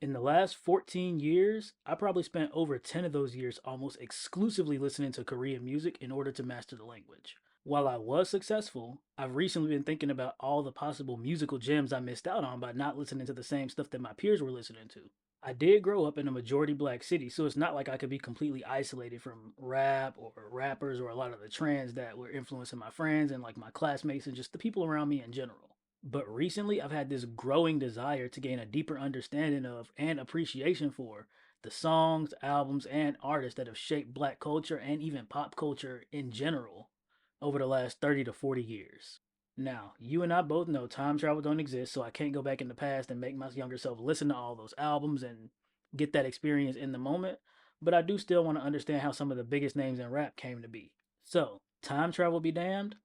In the last 14 years, I probably spent over 10 of those years almost exclusively listening to Korean music in order to master the language. While I was successful, I've recently been thinking about all the possible musical gems I missed out on by not listening to the same stuff that my peers were listening to. I did grow up in a majority black city, so it's not like I could be completely isolated from rap or rappers or a lot of the trends that were influencing my friends and like my classmates and just the people around me in general. But recently, I've had this growing desire to gain a deeper understanding of and appreciation for the songs, albums, and artists that have shaped black culture and even pop culture in general over the last 30 to 40 years. Now, you and I both know time travel don't exist, so I can't go back in the past and make my younger self listen to all those albums and get that experience in the moment, but I do still want to understand how some of the biggest names in rap came to be. So, time travel be damned,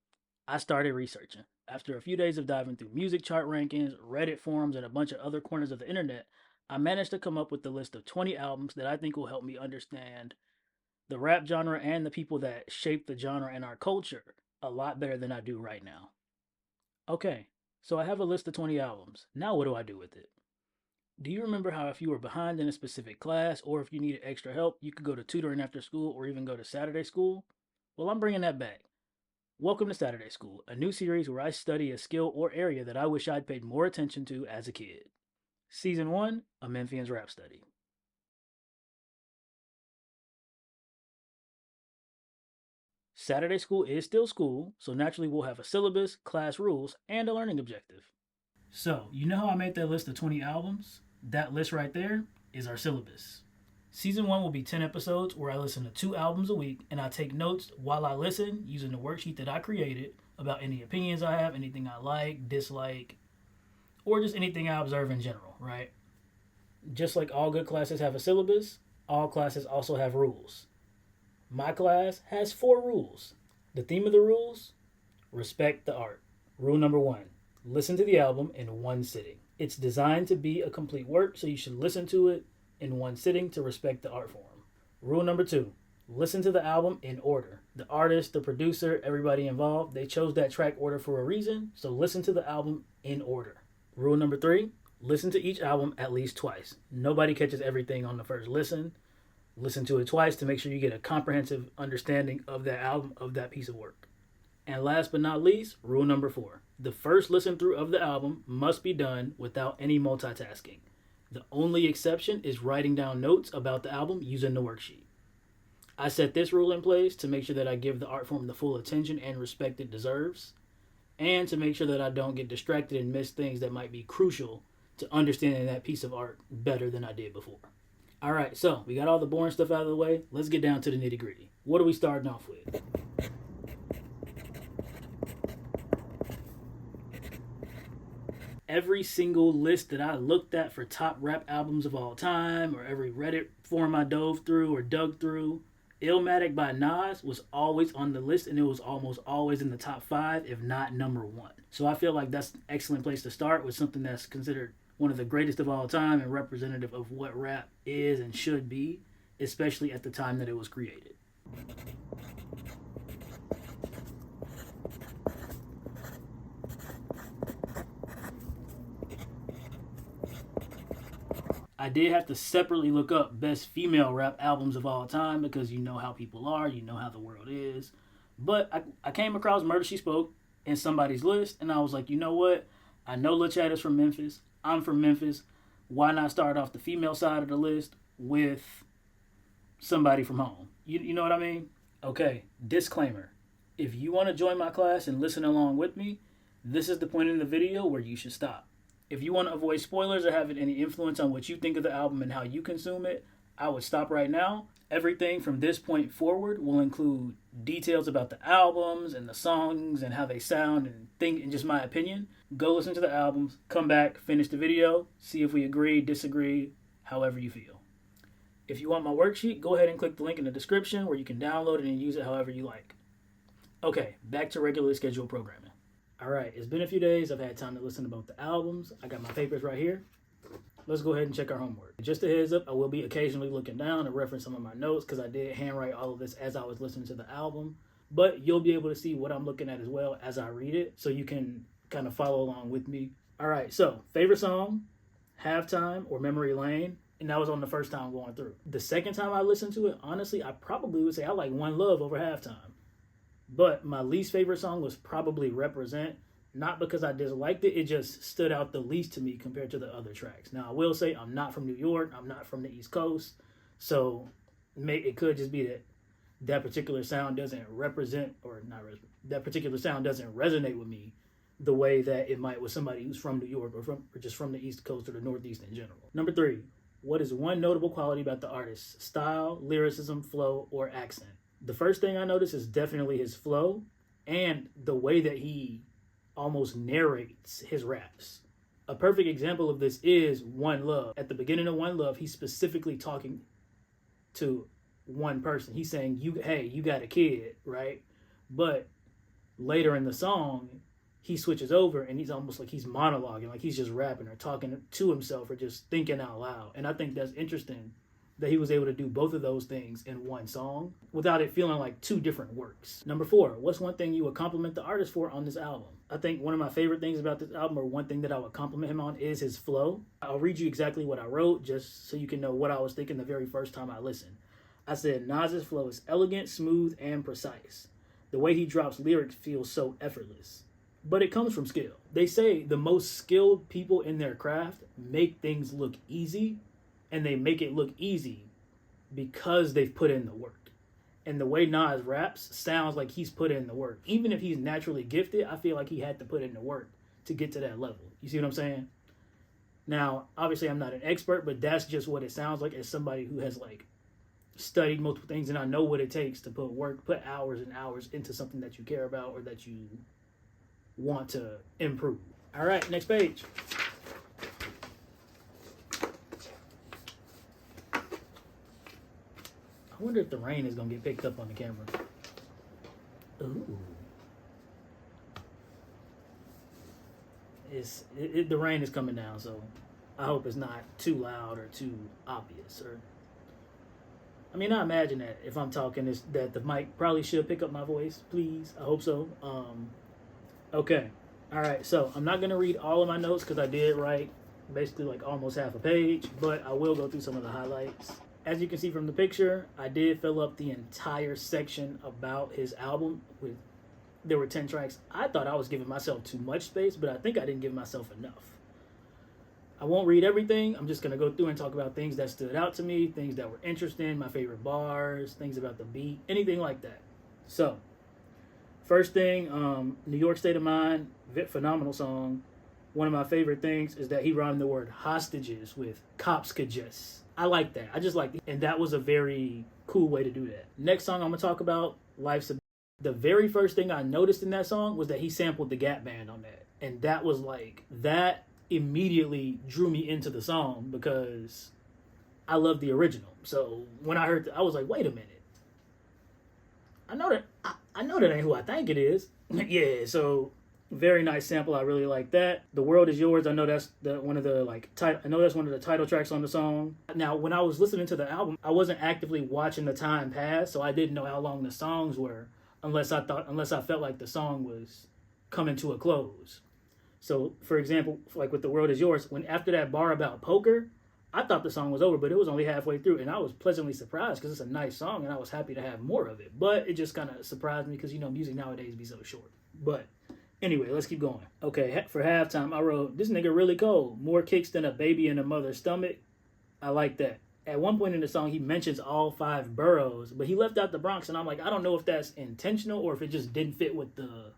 I started researching. After a few days of diving through music chart rankings, Reddit forums, and a bunch of other corners of the internet, I managed to come up with the list of 20 albums that I think will help me understand the rap genre and the people that shape the genre and our culture a lot better than I do right now. Okay, so I have a list of 20 albums. Now, what do I do with it? Do you remember how if you were behind in a specific class or if you needed extra help, you could go to tutoring after school or even go to Saturday school? Well, I'm bringing that back. Welcome to Saturday School, a new series where I study a skill or area that I wish I'd paid more attention to as a kid. Season 1, a Memphian's rap study. Saturday School is still school, so naturally we'll have a syllabus, class rules, and a learning objective. So, you know how I made that list of 20 albums? That list right there is our syllabus. Season 1 will be 10 episodes where I listen to 2 albums a week and I take notes while I listen using the worksheet that I created about any opinions I have, anything I like, dislike, or just anything I observe in general, right? Just like all good classes have a syllabus, all classes also have rules. My class has 4 rules. The theme of the rules: respect the art. Rule number 1: listen to the album in one sitting. It's designed to be a complete work, so you should listen to it in one sitting to respect the art form. Rule number 2: listen to the album in order. The artist, the producer, everybody involved, they chose that track order for a reason, so listen to the album in order. Rule number 3: listen to each album at least twice. Nobody catches everything on the first listen. Listen to it twice to make sure you get a comprehensive understanding of that album, of that piece of work. And last but not least, rule number 4: the first listen through of the album must be done without any multitasking. The only exception is writing down notes about the album using the worksheet. I set this rule in place to make sure that I give the art form the full attention and respect it deserves, and to make sure that I don't get distracted and miss things that might be crucial to understanding that piece of art better than I did before. All right, so we got all the boring stuff out of the way. Let's get down to the nitty gritty. What are we starting off with? Every single list that I looked at for top rap albums of all time, or every Reddit forum I dove through or dug through, Illmatic by Nas was always on the list, and it was almost always in the top 5, if not number 1. So I feel like that's an excellent place to start with something that's considered one of the greatest of all time and representative of what rap is and should be, especially at the time that it was created. I did have to separately look up best female rap albums of all time because you know how people are, you know how the world is. But I came across Murder She Spoke in somebody's list, and I was like, you know what? I know Lil Chad is from Memphis. I'm from Memphis. Why not start off the female side of the list with somebody from home? You know what I mean? Okay, disclaimer. If you want to join my class and listen along with me, this is the point in the video where you should stop. If you want to avoid spoilers or having any influence on what you think of the album and how you consume it, I would stop right now. Everything from this point forward will include details about the albums and the songs and how they sound and think and just my opinion. Go listen to the albums, come back, finish the video, see if we agree, disagree, however you feel. If you want my worksheet, go ahead and click the link in the description where you can download it and use it however you like. Okay, back to regularly scheduled programming. All right, it's been a few days. I've had time to listen to both the albums. I got my papers right here. Let's go ahead and check our homework. Just a heads up, I will be occasionally looking down and reference some of my notes because I did handwrite all of this as I was listening to the album. But you'll be able to see what I'm looking at as well as I read it, so you can kind of follow along with me. All right, so favorite song Halftime or Memory Lane, and that was on the first time going through. The second time I listened to it, honestly, I probably would say I like One Love over Halftime. But my least favorite song was probably Represent, not because I disliked it, it just stood out the least to me compared to the other tracks. Now, I will say I'm not from New York, I'm not from the East Coast, so it could just be that that particular sound doesn't represent, or not that particular sound doesn't resonate with me the way that it might with somebody who's from New York or just from the East Coast or the Northeast in general. Number 3, what is one notable quality about the artist's style, lyricism, flow, or accent? The first thing I notice is definitely his flow and the way that he almost narrates his raps. A perfect example of this is One Love. At the beginning of One Love, he's specifically talking to one person. He's saying, hey, you got a kid, right? But later in the song, he switches over and he's almost like he's monologuing, like he's just rapping or talking to himself or just thinking out loud. And I think that's interesting that he was able to do both of those things in one song without it feeling like two different works. Number 4, what's one thing you would compliment the artist for on this album? I think one of my favorite things about this album, or one thing that I would compliment him on, is his flow. I'll read you exactly what I wrote just so you can know what I was thinking the very first time I listened. I said, Nas's flow is elegant, smooth, and precise. The way he drops lyrics feels so effortless. But it comes from skill. They say the most skilled people in their craft make things look easy, and they make it look easy because they've put in the work. And the way Nas raps sounds like he's put in the work. Even if he's naturally gifted, I feel like he had to put in the work to get to that level. You see what I'm saying? Now, obviously I'm not an expert, but that's just what it sounds like as somebody who has like studied multiple things, and I know what it takes to put hours and hours into something that you care about or that you want to improve. All right, next page. I wonder if the rain is going to get picked up on the camera. Ooh. The rain is coming down, so I hope it's not too loud or too obvious. I mean, I imagine that if I'm talking, that the mic probably should pick up my voice. Please, I hope so. Okay. All right, so I'm not going to read all of my notes because I did write basically like almost half a page, but I will go through some of the highlights. As you can see from the picture, I did fill up the entire section about his album. There were 10 tracks. I thought I was giving myself too much space, but I think I didn't give myself enough. I won't read everything. I'm just going to go through and talk about things that stood out to me, things that were interesting, my favorite bars, things about the beat, anything like that. So, first thing, New York State of Mind, phenomenal song. One of my favorite things is that he rhymed the word hostages with cops could just. I like that. I just like it. And that was a very cool way to do that. Next song I'm going to talk about, Life's a... The very first thing I noticed in that song was that he sampled the Gap Band on that. And that was like, that immediately drew me into the song because I love the original. So when I heard that, I was like, wait a minute. I know that ain't who I think it is. Yeah, so very nice sample. I really like that. The World Is Yours. I know that's one of the title tracks on the song. Now, when I was listening to the album, I wasn't actively watching the time pass, so I didn't know how long the songs were unless I felt like the song was coming to a close. So, for example, like with The World Is Yours, when after that bar about poker, I thought the song was over, but it was only halfway through, and I was pleasantly surprised because it's a nice song, and I was happy to have more of it. But it just kind of surprised me because, music nowadays be so short. But anyway, let's keep going. Okay, for halftime, I wrote, this nigga really cold. More kicks than a baby in a mother's stomach. I like that. At one point in the song, he mentions all 5 boroughs, but he left out the Bronx, and I'm like, I don't know if that's intentional or if it just didn't fit with the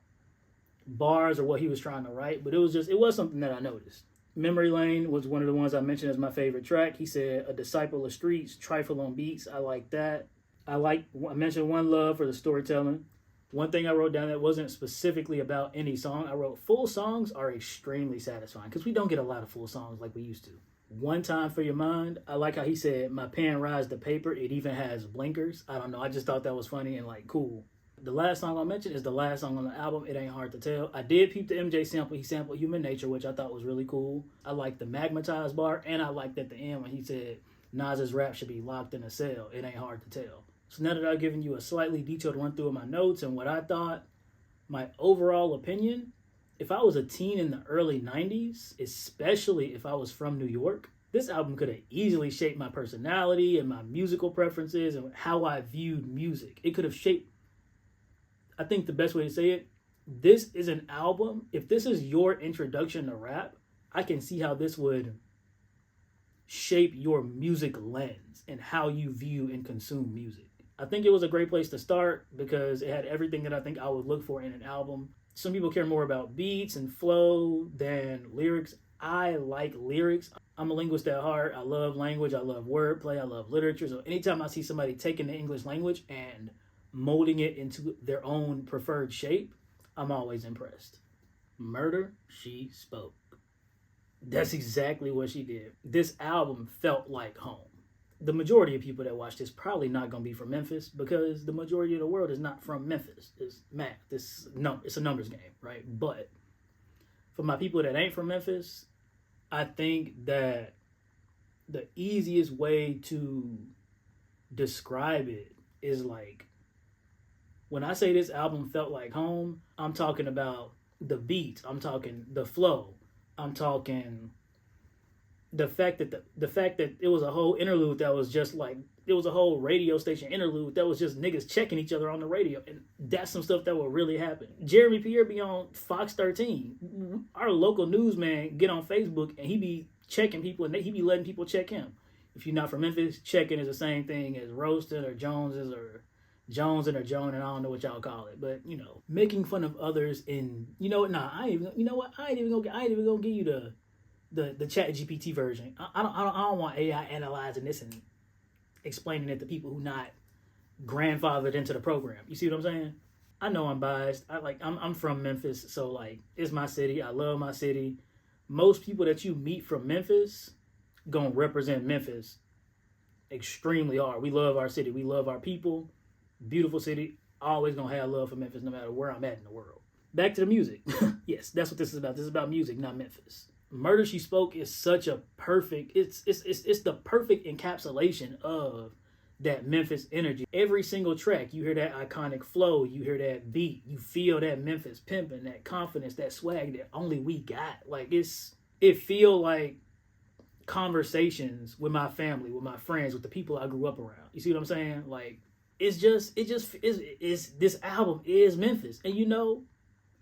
bars or what he was trying to write, but it was something that I noticed. Memory Lane was one of the ones I mentioned as my favorite track. He said, a disciple of streets, trifle on beats. I like that. I mentioned One Love for the storytelling. One thing I wrote down that wasn't specifically about any song, I wrote, full songs are extremely satisfying because we don't get a lot of full songs like we used to. One Time for Your Mind. I like how he said, my pen rides the paper. It even has blinkers. I don't know. I just thought that was funny and like cool. The last song I'll mention is the last song on the album, It Ain't Hard to Tell. I did peep the MJ sample. He sampled Human Nature, which I thought was really cool. I liked the Magnetized bar, and I liked at the end when he said Nas's rap should be locked in a cell. It ain't hard to tell. So now that I've given you a slightly detailed run through of my notes and what I thought, my overall opinion If I was a teen in the early 90s, especially if I was from New York, this album could have easily shaped my personality and my musical preferences and how I viewed music. It could have shaped, I think the best way to say it, this is an album. If this is your introduction to rap, I can see how this would shape your music lens and how you view and consume music. I think it was a great place to start because it had everything that I think I would look for in an album. Some people care more about beats and flow than lyrics. I like lyrics. I'm a linguist at heart. I love language. I love wordplay. I love literature. So anytime I see somebody taking the English language and molding it into their own preferred shape, I'm always impressed. Murder, She Spoke. That's exactly what she did. This album felt like home. The majority of people that watch this probably not going to be from Memphis because the majority of the world is not from Memphis. It's math. It's a numbers game, right? But for my people that ain't from Memphis, I think that the easiest way to describe it is like, when I say this album felt like home, I'm talking about the beats, I'm talking the flow, I'm talking the fact that it was a whole interlude that was just like, it was a whole radio station interlude that was just niggas checking each other on the radio, and that's some stuff that will really happen. Jeremy Pierre be on Fox 13. Our local newsman get on Facebook and he be checking people, and he be letting people check him. If you're not from Memphis, checking is the same thing as roasting or Joneses or Jonesing or Joan, and I don't know what y'all call it, but making fun of others in I ain't even gonna give you the Chat GPT version. I don't want AI analyzing this and explaining it to people who not grandfathered into the program. You see what I'm saying? I know I'm biased. I'm from Memphis, so like it's my city. I love my city. Most people that you meet from Memphis gonna represent Memphis extremely hard. We love our city. We love our people. Beautiful city. Always gonna have love for Memphis no matter where I'm at in the world. Back to the music. Yes, that's what this is about. This is about music, not Memphis. Murder, She Spoke is such a perfect, it's the perfect encapsulation of that Memphis energy. Every single track, you hear that iconic flow, you hear that beat, you feel that Memphis pimping, that confidence, that swag that only we got. Like it feel like conversations with my family, with my friends, with the people I grew up around. You see what I'm saying? Like it's this album is Memphis. And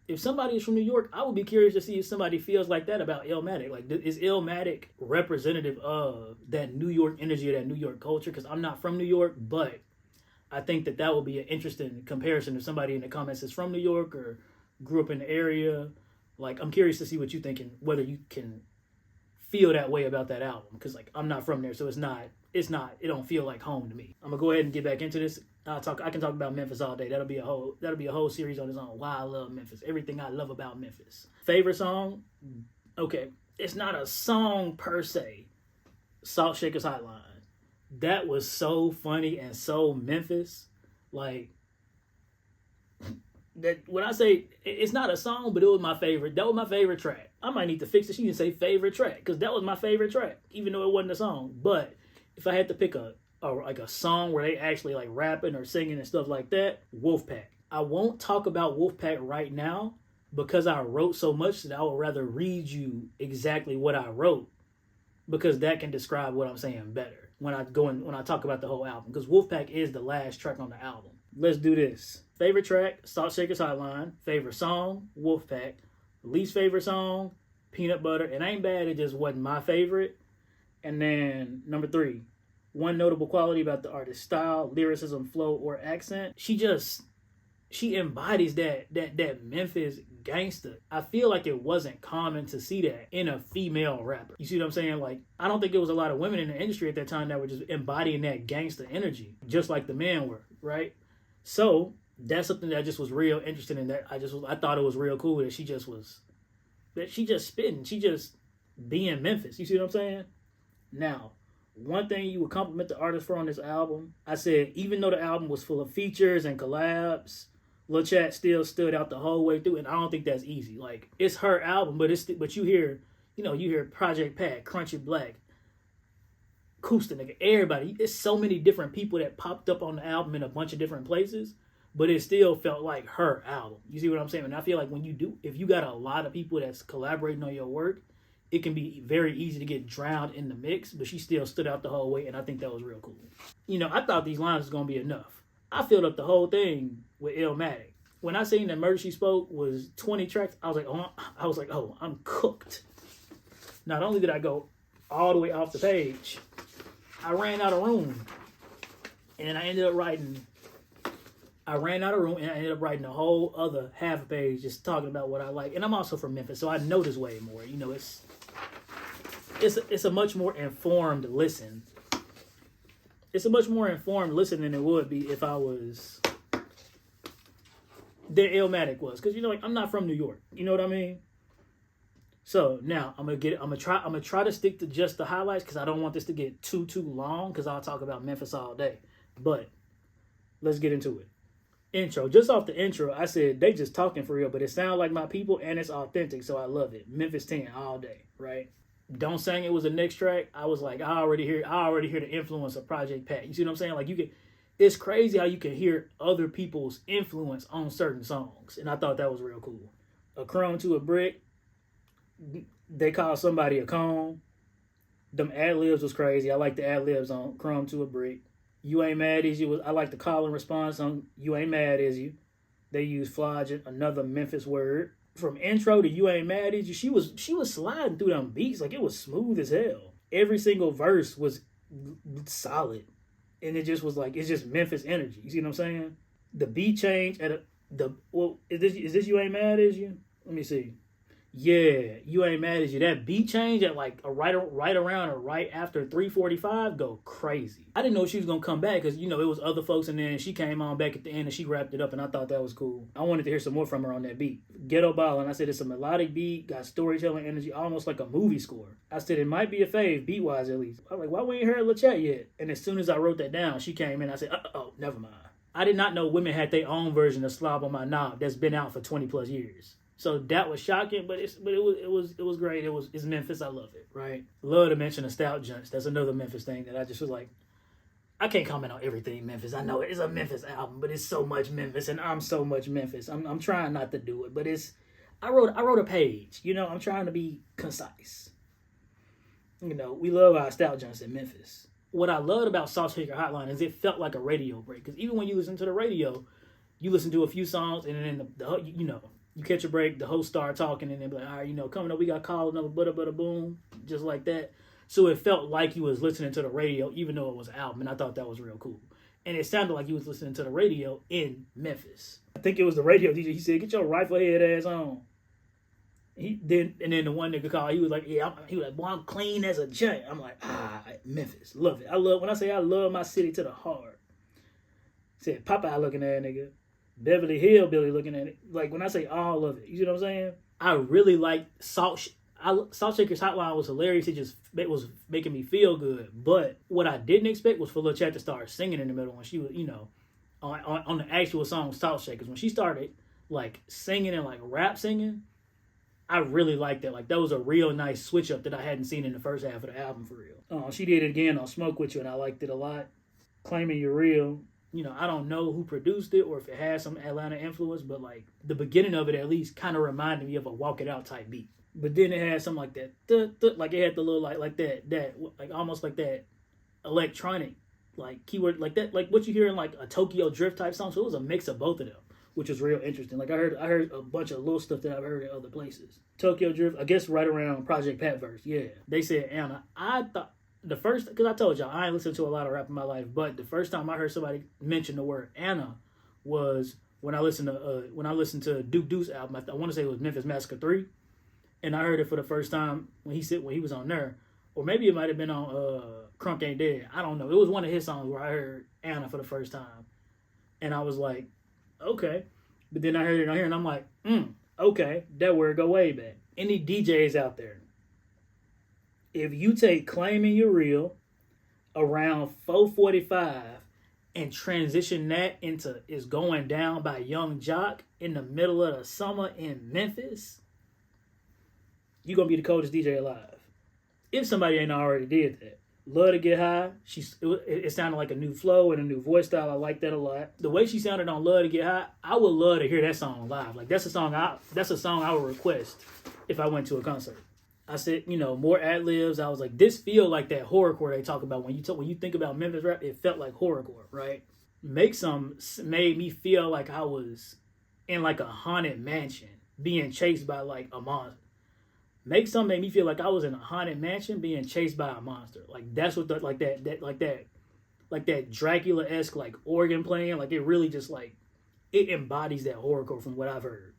if somebody is from New York, I would be curious to see if somebody feels like that about Illmatic. Like, is Illmatic representative of that New York energy or that New York culture? Because I'm not from New York, but I think that would be an interesting comparison if somebody in the comments is from New York or grew up in the area. Like, I'm curious to see what you're thinking, whether you can feel that way about that album. Because, like, I'm not from there, so it don't feel like home to me. I'm going to go ahead and get back into this. I can talk about Memphis all day. That'll be a whole series on its own. Why I love Memphis. Everything I love about Memphis. Favorite song? Okay. It's not a song per se. Salt Shaker's Hotline. That was so funny and so Memphis. Like, that when I say it's not a song, but it was my favorite. That was my favorite track. I might need to fix it. She didn't say favorite track because that was my favorite track, even though it wasn't a song. But if I had to pick a song where they actually like rapping or singing and stuff like that, Wolfpack. I won't talk about Wolfpack right now because I wrote so much that I would rather read you exactly what I wrote, because that can describe what I'm saying better when I talk about the whole album, because Wolfpack is the last track on the album. Let's do this. Favorite track, Salt Shaker's Hotline. Favorite song, Wolfpack. Least favorite song, Peanut Butter. It ain't bad, it just wasn't my favorite. And then number 3, one notable quality about the artist's style, lyricism, flow, or accent. She embodies that Memphis gangster. I feel like it wasn't common to see that in a female rapper. You see what I'm saying? Like, I don't think there was a lot of women in the industry at that time that were just embodying that gangster energy, just like the men were, right? So that's something that just was real interesting, and that I thought it was real cool that she just spitting, she just being Memphis. You see what I'm saying? Now, one thing you would compliment the artist for on this album, I said, even though the album was full of features and collabs, Lil Chat still stood out the whole way through, and I don't think that's easy. Like, it's her album, but you hear Project Pat, Crunchy Black, Kusta, nigga, everybody. It's so many different people that popped up on the album in a bunch of different places, but it still felt like her album. You see what I'm saying? And I feel like if you got a lot of people that's collaborating on your work, it can be very easy to get drowned in the mix, but she still stood out the whole way, and I think that was real cool. I thought these lines was going to be enough. I filled up the whole thing with Illmatic. When I seen that Murder She Spoke was 20 tracks, I was like, oh, I'm cooked. Not only did I go all the way off the page, I ran out of room. And I ended up writing a whole other half a page just talking about what I like. And I'm also from Memphis, so I know this way more. It's a much more informed listen. It's a much more informed listen than it would be if I was than Illmatic was. Because I'm not from New York. You know what I mean? So now I'm gonna try to stick to just the highlights because I don't want this to get too long because I'll talk about Memphis all day. But let's get into it. Intro. Just off the intro, I said they just talking for real, but it sounds like my people and it's authentic, so I love it. Memphis 10 all day, right? Don't Sang It was the next track. I was like, I already hear the influence of Project Pat. You see what I'm saying? Like it's crazy how you can hear other people's influence on certain songs, and I thought that was real cool. A crumb to a brick. They call somebody a cone. Them ad-libs was crazy. I like the ad-libs on Crumb to a Brick. You Ain't Mad Is You. I like the call and response on You Ain't Mad Is You. They used flodging, another Memphis word. From intro to You Ain't Mad Is You, she was sliding through them beats like it was smooth as hell. Every single verse was solid. And it just was like, it's just Memphis energy. You see what I'm saying? The beat change is this You Ain't Mad Is You? Let me see. Yeah, You Ain't Mad As You. That beat change at like right around or right after 3:45 go crazy. I didn't know she was gonna come back because it was other folks, and then she came on back at the end and she wrapped it up, and I thought that was cool. I wanted to hear some more from her on that beat. Ghetto Ballin', I said it's a melodic beat, got storytelling energy, almost like a movie score. I said it might be a fave, beat wise at least. I was like, why we ain't heard LaChat yet? And as soon as I wrote that down, she came in. I said, oh, never mind. I did not know women had their own version of Slob on My Knob that's been out for 20 plus years. So that was shocking, but it was great. It's Memphis. I love it, right? Love to mention the Stout Junts. That's another Memphis thing that I just was like, I can't comment on everything Memphis. I know it's a Memphis album, but it's so much Memphis, and I'm so much Memphis. I'm trying not to do it, but I wrote a page. I'm trying to be concise. We love our Stout Junts in Memphis. What I loved about Salt Shaker Hotline is it felt like a radio break, because even when you listen to the radio, you listen to a few songs, and then you catch a break, the host start talking, and then be like, all right, coming up, we got called another butter boom, just like that. So it felt like you was listening to the radio, even though it was an album, and I thought that was real cool. And it sounded like you was listening to the radio in Memphis. I think it was the radio DJ. He said, "Get your rifle head ass on." And then the one nigga called. He was like, "Boy, I'm clean as a giant." I'm like, Memphis, love it. When I say I love my city to the heart. Said Popeye looking at nigga. Beverly Hillbilly looking at it. Like, when I say all of it, you see what I'm saying? I really like Salt Shaker's Hotline was hilarious. It was making me feel good. But what I didn't expect was for Lil Chat to start singing in the middle when she was, on the actual song Salt Shakers. When she started, like, singing and, like, rap singing, I really liked that. Like, that was a real nice switch up that I hadn't seen in the first half of the album, for real. She did it again on Smoke With You, and I liked it a lot. Claiming You're Real. I don't know who produced it or if it has some Atlanta influence, but like the beginning of it at least kind of reminded me of a Walk It Out type beat. But then it had something like that, like it had the little like that like almost like that electronic like keyword like that, like what you hear in like a Tokyo Drift type song. So it was a mix of both of them, which was real interesting. Like I heard a bunch of little stuff that I've heard at other places. Tokyo Drift, I guess right around Project Pat verse. Yeah, they said Anna. I thought. Because I told y'all, I ain't listened to a lot of rap in my life, but the first time I heard somebody mention the word Anna was when I listened to Duke Deuce album. I want to say it was Memphis Massacre 3, and I heard it for the first time when he was on there, or maybe it might have been on Crunk Ain't Dead. I don't know. It was one of his songs where I heard Anna for the first time, and I was like, okay. But then I heard it on here, and I'm like, okay, that word go way back. Any DJs out there? If you take Claiming You're Real around 4:45 and transition that into It's Going Down by Young Jock in the middle of the summer in Memphis, you're going to be the coldest DJ alive. If somebody ain't already did that. Love to Get High. It sounded like a new flow and a new voice style. I like that a lot. The way she sounded on Love to Get High, I would love to hear that song live. Like that's a song I would request if I went to a concert. I said, more ad libs. I was like, this feel like that horrorcore they talk about when you think about Memphis rap. It felt like horrorcore, right? Make Some made me feel like I was in like a haunted mansion being chased by like a monster. Make Some made me feel like I was in a haunted mansion being chased by a monster. Like that's what like that Dracula-esque like organ playing. Like it really just like it embodies that horrorcore from what I've heard.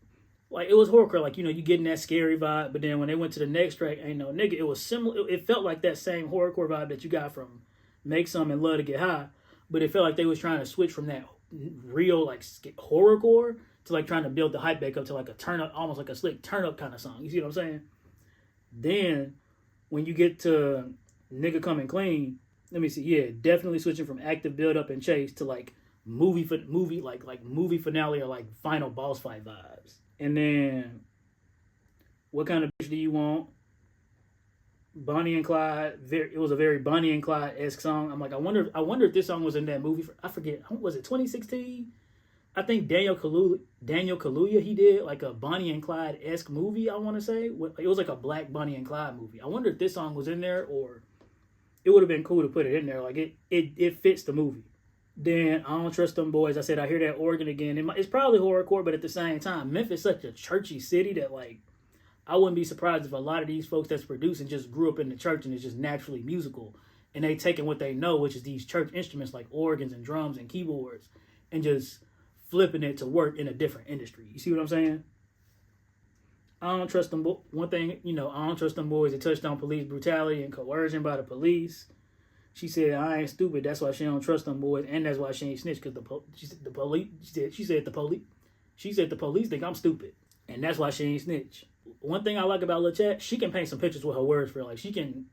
Like it was horrorcore, like you getting that scary vibe, but then when they went to the next track, ain't no nigga, it was similar. It felt like that same horrorcore vibe that you got from Make Some and Love to Get High, but it felt like they was trying to switch from that real like horrorcore to like trying to build the hype back up to like a turn up, almost like a slick turn up kind of song. You see what I'm saying? Then when you get to Nigga Coming Clean, let me see, yeah, definitely switching from active build up and chase to like movie movie finale or like final boss fight vibes. And then, What Kind of Bitch Do You Want? Bonnie and Clyde. It was a very Bonnie and Clyde-esque song. I'm like, I wonder if this song was in that movie. I forget. Was it 2016? I think Daniel Kaluuya, he did like a Bonnie and Clyde-esque movie, I want to say. It was like a black Bonnie and Clyde movie. I wonder if this song was in there, or it would have been cool to put it in there. Like, it fits the movie. Then I Don't Trust Them Boys. I said I hear that organ again. It's probably horrorcore, but at the same time, Memphis is such a churchy city that like I wouldn't be surprised if a lot of these folks that's producing just grew up in the church and is just naturally musical, and they taking what they know, which is these church instruments like organs and drums and keyboards, and just flipping it to work in a different industry. You see what I'm saying? I don't trust them. One thing, I don't trust them boys that touched on police brutality and coercion by the police. She said, I ain't stupid. That's why she don't trust them boys, and that's why she ain't snitch. Because she said the police think I'm stupid, and that's why she ain't snitch. One thing I like about Lil Chat, she can paint some pictures with her words for like she can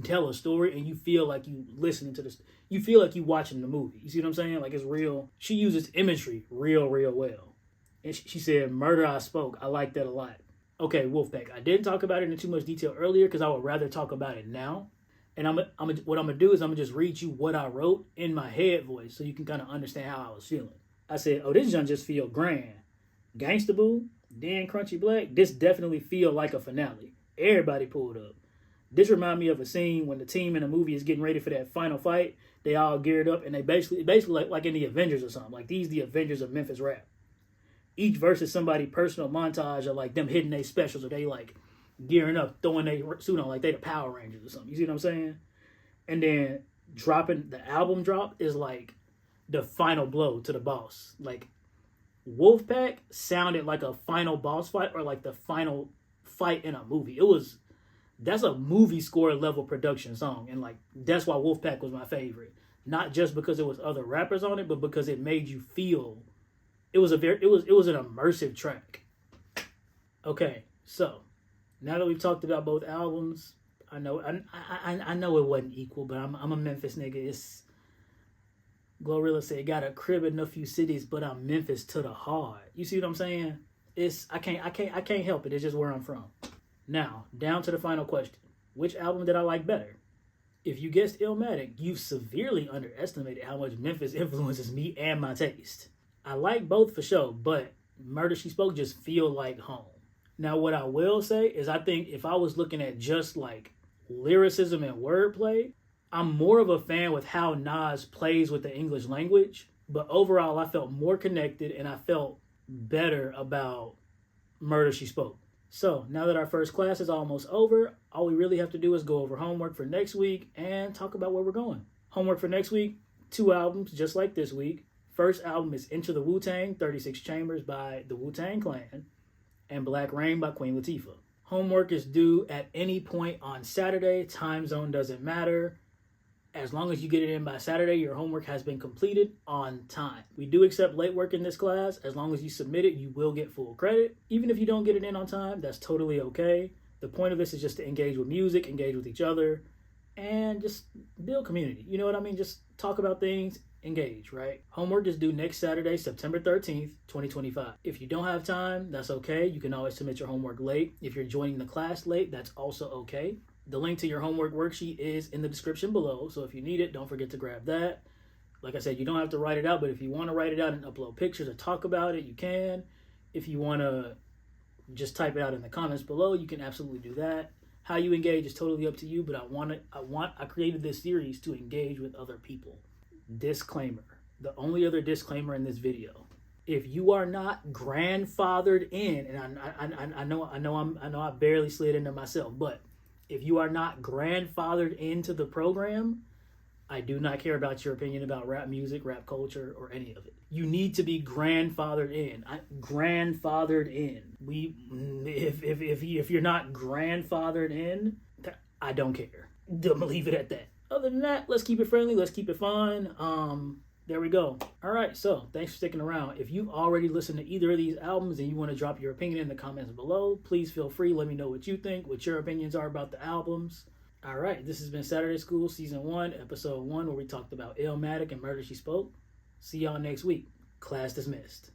tell a story, and you feel like you listening to this. You feel like you watching the movie. You see what I'm saying? Like it's real. She uses imagery real well. And she said, "Murder I Spoke." I like that a lot. Okay, Wolfpack. I didn't talk about it in too much detail earlier because I would rather talk about it now. And what I'm gonna do is I'm gonna just read you what I wrote in my head voice so you can kind of understand how I was feeling. I said, "Oh, this just feel grand. Gangsta Boo, Dan Crunchy Black. This definitely feel like a finale. Everybody pulled up. This remind me of a scene when the team in a movie is getting ready for that final fight. They all geared up and they basically like in the Avengers or something. Like these the Avengers of Memphis rap. Each verse is somebody's personal montage of like them hitting their specials or they like." Gearing up, throwing their suit on like they the Power Rangers or something. You see what I'm saying? And then dropping the album drop is like the final blow to the boss. Like Wolfpack sounded like a final boss fight or like the final fight in a movie. That's a movie score level production song, and like that's why Wolfpack was my favorite. Not just because it was other rappers on it, but because it made you feel. It was an immersive track. Okay, so. Now that we've talked about both albums, I know it wasn't equal, but I'm a Memphis nigga. It's Glorilla said got a crib in a few cities, but I'm Memphis to the heart. You see what I'm saying? I can't help it. It's just where I'm from. Now, down to the final question. Which album did I like better? If you guessed Illmatic, you've severely underestimated how much Memphis influences me and my taste. I like both for sure, but Murder She Spoke just feel like home. Now, what I will say is I think if I was looking at just like lyricism and wordplay, I'm more of a fan with how Nas plays with the English language. But overall, I felt more connected and I felt better about Murder She Spoke. So now that our first class is almost over, all we really have to do is go over homework for next week and talk about where we're going. Homework for next week, 2 albums just like this week. First album is Enter the Wu-Tang, 36 Chambers by the Wu-Tang Clan, and Black Rain by Queen Latifah. Homework is due at any point on Saturday. Time zone doesn't matter. As long as you get it in by Saturday, your homework has been completed on time. We do accept late work in this class. As long as you submit it, you will get full credit. Even if you don't get it in on time, that's totally okay. The point of this is just to engage with music, engage with each other, and just build community. You know what I mean? Just talk about things, engage, right? Homework is due next Saturday, September 13th, 2025. If you don't have time, that's okay. You can always submit your homework late. If you're joining the class late, that's also okay. The link to your homework worksheet is in the description below. So if you need it, don't forget to grab that. Like I said, you don't have to write it out, but if you want to write it out and upload pictures or talk about it, you can. If you want to just type it out in the comments below, you can absolutely do that. How you engage is totally up to you, but I created this series to engage with other people. Disclaimer. The only other disclaimer in this video. If you are not grandfathered in, and I know I barely slid into myself, but if you are not grandfathered into the program, I do not care about your opinion about rap music, rap culture, or any of it. You need to be grandfathered in. Grandfathered in. If you're not grandfathered in, I don't care. I'm gonna leave it at that. Other than that, let's keep it friendly. Let's keep it fun. There we go. All right, so thanks for sticking around. If you've already listened to either of these albums and you want to drop your opinion in the comments below, please feel free. Let me know what you think, what your opinions are about the albums. All right, this has been Saturday School Season 1, Episode 1, where we talked about Illmatic and Murder, She Spoke. See y'all next week. Class dismissed.